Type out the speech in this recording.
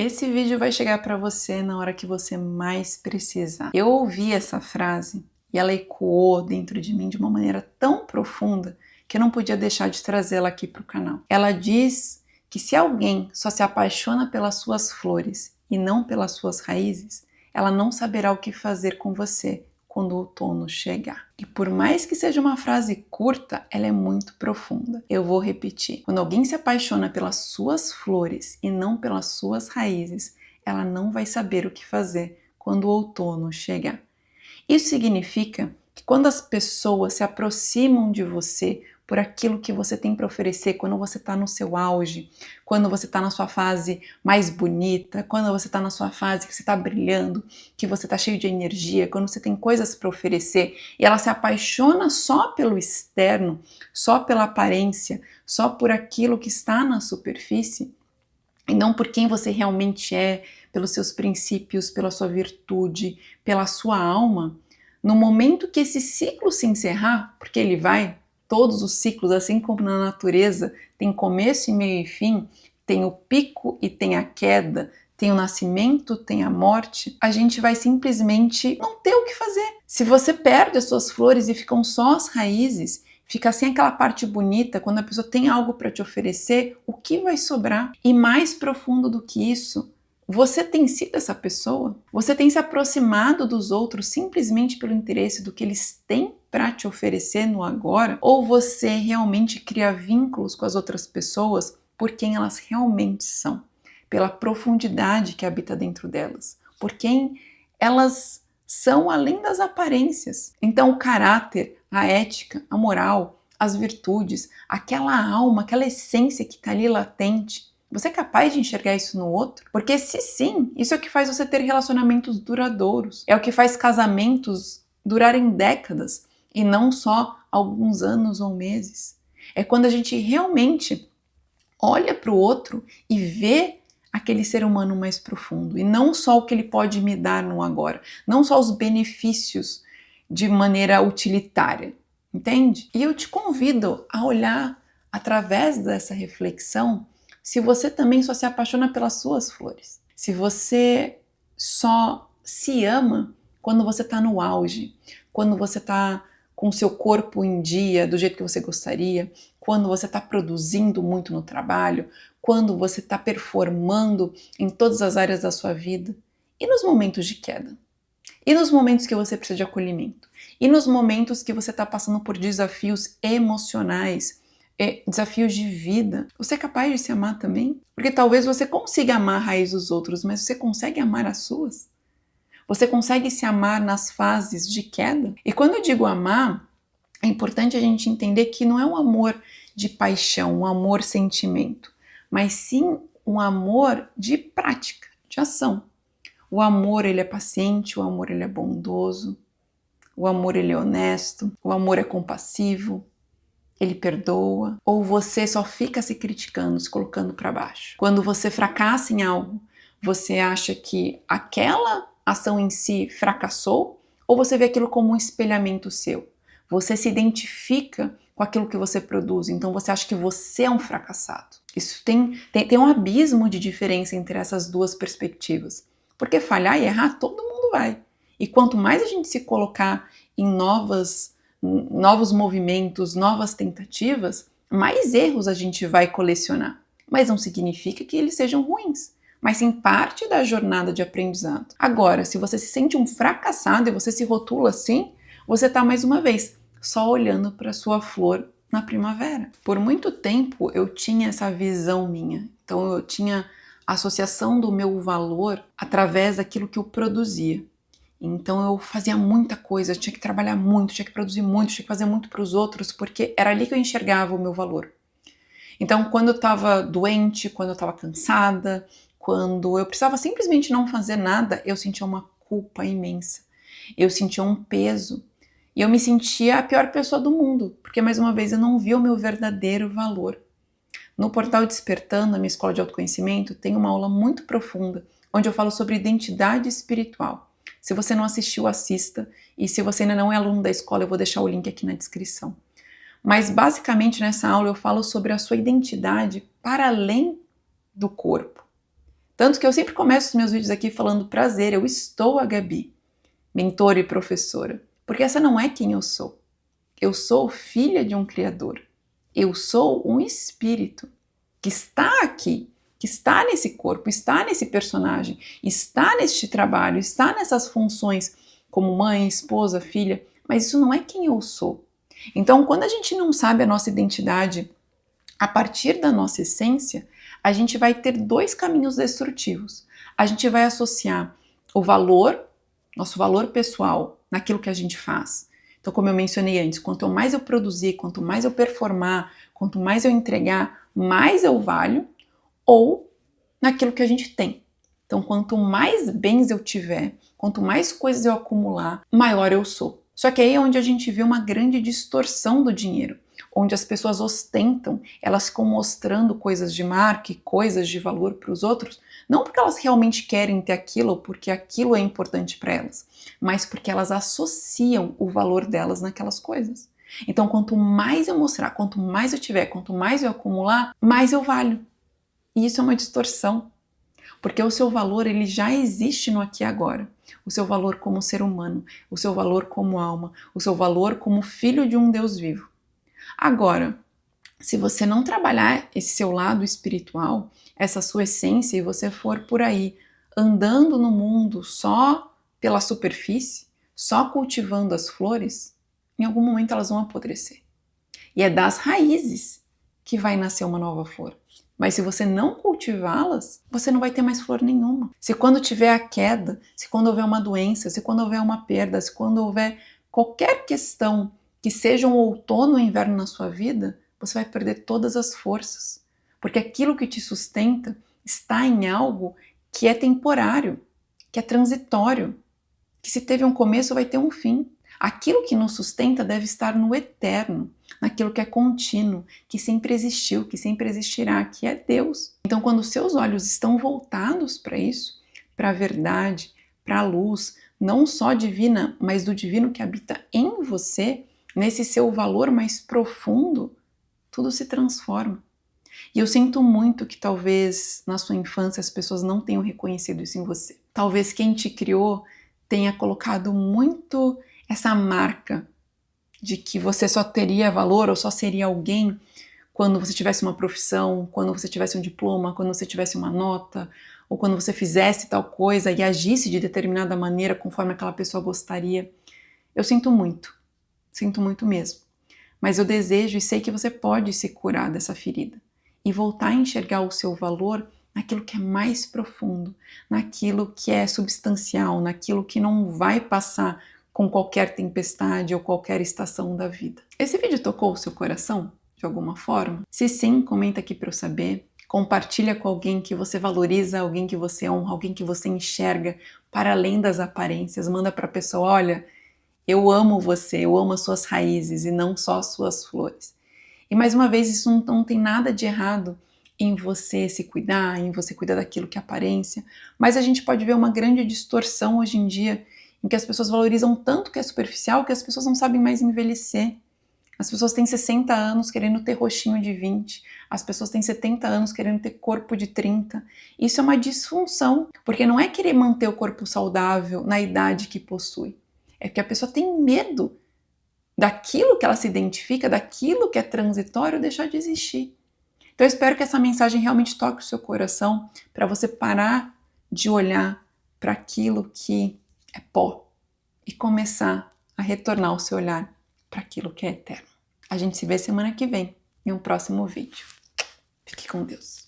Esse vídeo vai chegar para você na hora que você mais precisar. Eu ouvi essa frase e ela ecoou dentro de mim de uma maneira tão profunda que eu não podia deixar de trazê-la aqui para o canal. Ela diz que se alguém só se apaixona pelas suas flores e não pelas suas raízes, ela não saberá o que fazer com você quando o outono chegar. E por mais que seja uma frase curta, ela é muito profunda. Eu vou repetir. Quando alguém se apaixona pelas suas flores e não pelas suas raízes, ela não vai saber o que fazer quando o outono chegar. Isso significa que quando as pessoas se aproximam de você por aquilo que você tem para oferecer, quando você está no seu auge, quando você está na sua fase mais bonita, quando você está na sua fase que você está brilhando, que você está cheio de energia, quando você tem coisas para oferecer e ela se apaixona só pelo externo, só pela aparência, só por aquilo que está na superfície e não por quem você realmente é, pelos seus princípios, pela sua virtude, pela sua alma, no momento que esse ciclo se encerrar, porque ele vai, todos os ciclos, assim como na natureza, tem começo, meio e fim, tem o pico e tem a queda, tem o nascimento, tem a morte, a gente vai simplesmente não ter o que fazer. Se você perde as suas flores e ficam só as raízes, fica sem aquela parte bonita, quando a pessoa tem algo para te oferecer, o que vai sobrar? E mais profundo do que isso, você tem sido essa pessoa? Você tem se aproximado dos outros simplesmente pelo interesse do que eles têm para te oferecer no agora? Ou você realmente cria vínculos com as outras pessoas por quem elas realmente são? Pela profundidade que habita dentro delas? Por quem elas são além das aparências? Então o caráter, a ética, a moral, as virtudes, aquela alma, aquela essência que está ali latente, você é capaz de enxergar isso no outro? Porque se sim, isso é o que faz você ter relacionamentos duradouros. É o que faz casamentos durarem décadas e não só alguns anos ou meses. É quando a gente realmente olha para o outro e vê aquele ser humano mais profundo e não só o que ele pode me dar no agora, não só os benefícios de maneira utilitária, entende? E eu te convido a olhar através dessa reflexão se você também só se apaixona pelas suas flores, se você só se ama quando você está no auge, quando você está com o seu corpo em dia do jeito que você gostaria, quando você está produzindo muito no trabalho, quando você está performando em todas as áreas da sua vida, e nos momentos de queda, e nos momentos que você precisa de acolhimento, e nos momentos que você está passando por desafios emocionais, desafios de vida, você é capaz de se amar também? Porque talvez você consiga amar a raiz dos outros, mas você consegue amar as suas? Você consegue se amar nas fases de queda? E quando eu digo amar, é importante a gente entender que não é um amor de paixão, um amor sentimento, mas sim um amor de prática, de ação. O amor, ele é paciente, o amor, ele é bondoso, o amor, ele é honesto, o amor é compassivo, ele perdoa, ou você só fica se criticando, se colocando para baixo. Quando você fracassa em algo, você acha que aquela ação em si fracassou, ou você vê aquilo como um espelhamento seu? Você se identifica com aquilo que você produz, então você acha que você é um fracassado. Isso tem um abismo de diferença entre essas duas perspectivas. Porque falhar e errar, todo mundo vai. E quanto mais a gente se colocar em novos movimentos, novas tentativas, mais erros a gente vai colecionar. Mas não significa que eles sejam ruins, mas sim parte da jornada de aprendizado. Agora, se você se sente um fracassado e você se rotula assim, você está mais uma vez só olhando para a sua flor na primavera. Por muito tempo eu tinha essa visão minha, então eu tinha a associação do meu valor através daquilo que eu produzia. Então eu fazia muita coisa, eu tinha que trabalhar muito, tinha que produzir muito, tinha que fazer muito para os outros, porque era ali que eu enxergava o meu valor. Então quando eu estava doente, quando eu estava cansada, quando eu precisava simplesmente não fazer nada, eu sentia uma culpa imensa. Eu sentia um peso e eu me sentia a pior pessoa do mundo, porque mais uma vez eu não via o meu verdadeiro valor. No portal Despertando, a minha escola de autoconhecimento, tem uma aula muito profunda, onde eu falo sobre identidade espiritual. Se você não assistiu, assista. E se você ainda não é aluno da escola, eu vou deixar o link aqui na descrição. Mas basicamente nessa aula eu falo sobre a sua identidade para além do corpo. Tanto que eu sempre começo os meus vídeos aqui falando prazer, eu estou a Gabi, mentora e professora, porque essa não é quem eu sou. Eu sou filha de um Criador. Eu sou um espírito que está aqui, que está nesse corpo, está nesse personagem, está neste trabalho, está nessas funções como mãe, esposa, filha, mas isso não é quem eu sou. Então, quando a gente não sabe a nossa identidade a partir da nossa essência, a gente vai ter dois caminhos destrutivos. A gente vai associar o valor, nosso valor pessoal, naquilo que a gente faz. Então, como eu mencionei antes, quanto mais eu produzir, quanto mais eu performar, quanto mais eu entregar, mais eu valho, ou naquilo que a gente tem. Então, quanto mais bens eu tiver, quanto mais coisas eu acumular, maior eu sou. Só que aí é onde a gente vê uma grande distorção do dinheiro, onde as pessoas ostentam, elas ficam mostrando coisas de marca e coisas de valor para os outros, não porque elas realmente querem ter aquilo ou porque aquilo é importante para elas, mas porque elas associam o valor delas naquelas coisas. Então, quanto mais eu mostrar, quanto mais eu tiver, quanto mais eu acumular, mais eu valho. E isso é uma distorção, porque o seu valor ele já existe no aqui e agora. O seu valor como ser humano, o seu valor como alma, o seu valor como filho de um Deus vivo. Agora, se você não trabalhar esse seu lado espiritual, essa sua essência, e você for por aí andando no mundo só pela superfície, só cultivando as flores, em algum momento elas vão apodrecer. E é das raízes que vai nascer uma nova flor. Mas se você não cultivá-las, você não vai ter mais flor nenhuma. Se quando tiver a queda, se quando houver uma doença, se quando houver uma perda, se quando houver qualquer questão que seja um outono ou inverno na sua vida, você vai perder todas as forças. Porque aquilo que te sustenta está em algo que é temporário, que é transitório, que se teve um começo vai ter um fim. Aquilo que nos sustenta deve estar no eterno, naquilo que é contínuo, que sempre existiu, que sempre existirá, que é Deus. Então, quando os seus olhos estão voltados para isso, para a verdade, para a luz, não só divina, mas do divino que habita em você, nesse seu valor mais profundo, tudo se transforma. E eu sinto muito que talvez na sua infância as pessoas não tenham reconhecido isso em você. Talvez quem te criou tenha colocado muito essa marca de que você só teria valor ou só seria alguém quando você tivesse uma profissão, quando você tivesse um diploma, quando você tivesse uma nota, ou quando você fizesse tal coisa e agisse de determinada maneira conforme aquela pessoa gostaria. Eu sinto muito mesmo. Mas eu desejo e sei que você pode se curar dessa ferida e voltar a enxergar o seu valor naquilo que é mais profundo, naquilo que é substancial, naquilo que não vai passar com qualquer tempestade ou qualquer estação da vida. Esse vídeo tocou o seu coração de alguma forma? Se sim, comenta aqui para eu saber. Compartilha com alguém que você valoriza, alguém que você honra, alguém que você enxerga para além das aparências. Manda para a pessoa, olha, eu amo você, eu amo as suas raízes e não só as suas flores. E mais uma vez, isso não tem nada de errado em você se cuidar, em você cuidar daquilo que é aparência, mas a gente pode ver uma grande distorção hoje em dia em que as pessoas valorizam tanto o que é superficial que as pessoas não sabem mais envelhecer. As pessoas têm 60 anos querendo ter rostinho de 20, as pessoas têm 70 anos querendo ter corpo de 30. Isso é uma disfunção, porque não é querer manter o corpo saudável na idade que possui. É que a pessoa tem medo daquilo que ela se identifica, daquilo que é transitório, deixar de existir. Então eu espero que essa mensagem realmente toque o seu coração para você parar de olhar para aquilo que é pó e começar a retornar o seu olhar para aquilo que é eterno. A gente se vê semana que vem em um próximo vídeo. Fique com Deus.